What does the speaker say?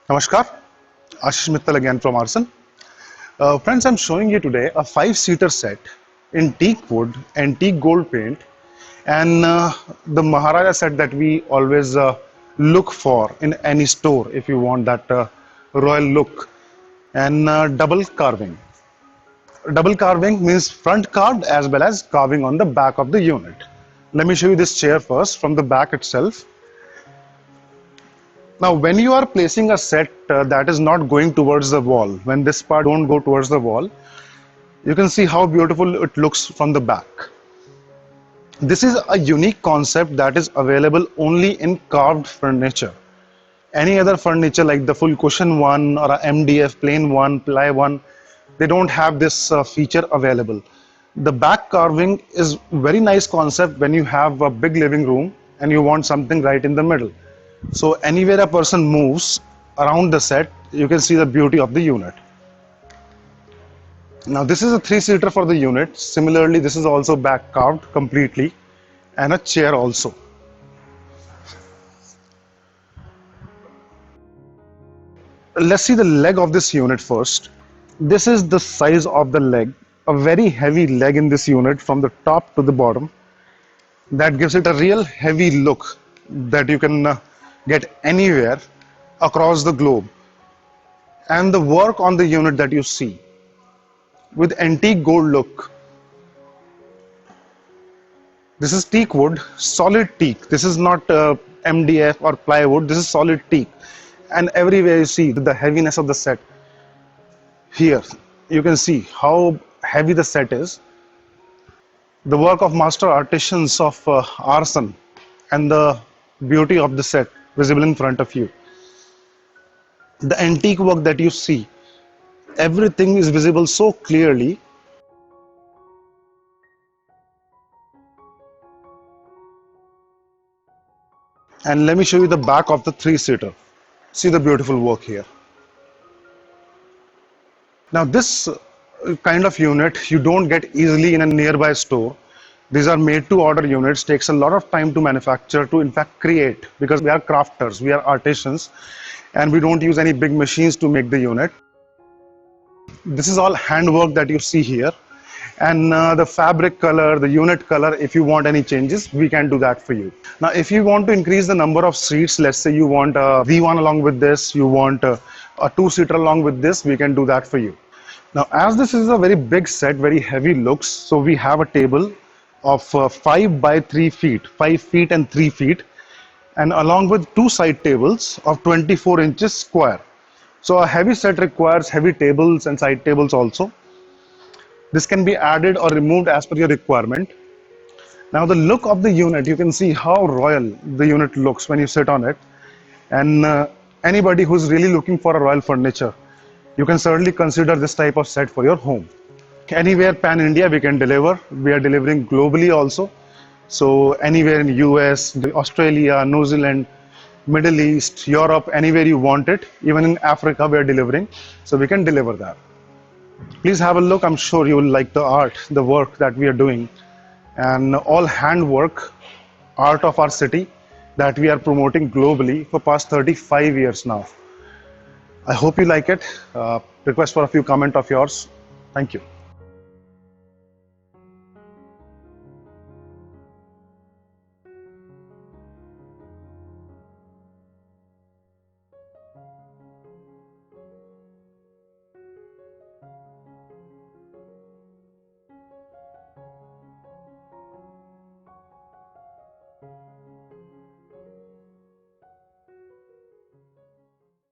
Namaskar, Ashish Mittal again from Arson. Friends, I'm showing you today a 5-seater set in teak wood, antique gold paint, and the Maharaja set that we always look for in any store if you want that royal look, and double carving. Double carving means front carved as well as carving on the back of the unit. Let me show you this chair first from the back itself. Now, when you are placing a set that is not going towards the wall, when this part don't go towards the wall, you can see how beautiful it looks from the back. This is a unique concept that is available only in carved furniture. Any other furniture like the full cushion one or a MDF plain one, ply one, they don't have this feature available. The back carving is very nice concept when you have a big living room and you want something right in the middle. So anywhere a person moves around the set, you can see the beauty of the unit. Now this is a 3-seater for the unit. Similarly, this is also back carved completely, and a chair also. Let's see the leg of this unit first. This is the size of the leg, a very heavy leg in this unit from the top to the bottom. That gives it a real heavy look that you can get anywhere across the globe. And the work on the unit that you see with antique gold look. This is teak wood, solid teak. This is not MDF or plywood. This is solid teak. And everywhere you see the heaviness of the set. Here you can see how heavy the set is. The work of master artisans of Arson and the beauty of the set visible in front of you. The antique work that you see, everything is visible so clearly. And let me show you the back of the 3-seater. See the beautiful work here. Now this kind of unit you don't get easily in a nearby store. These are made to order units, takes a lot of time to manufacture, to in fact create, because we are crafters, we are artisans, and we don't use any big machines to make the unit. This is all handwork that you see here, and the fabric color, the unit color, if you want any changes, we can do that for you. Now if you want to increase the number of seats, let's say you want a V1 along with this, you want a 2-seater along with this, we can do that for you. Now as this is a very big set, very heavy looks, so we have a table of 5 by 3 feet, 5 feet and 3 feet, and along with 2 side tables of 24 inches square. So a heavy set requires heavy tables and side tables also. This can be added or removed as per your requirement. Now the look of the unit, you can see how royal the unit looks when you sit on it. And anybody who's really looking for a royal furniture, you can certainly consider this type of set for your home. Anywhere pan India we can deliver. We are delivering globally also. So anywhere in US, Australia, New Zealand, Middle East, Europe, anywhere you want it. Even in Africa we are delivering. So we can deliver that. Please have a look. I'm sure you will like the art, the work that we are doing, and all handwork, art of our city that we are promoting globally for past 35 years now. I hope you like it. Request for a few comments of yours. Thank you.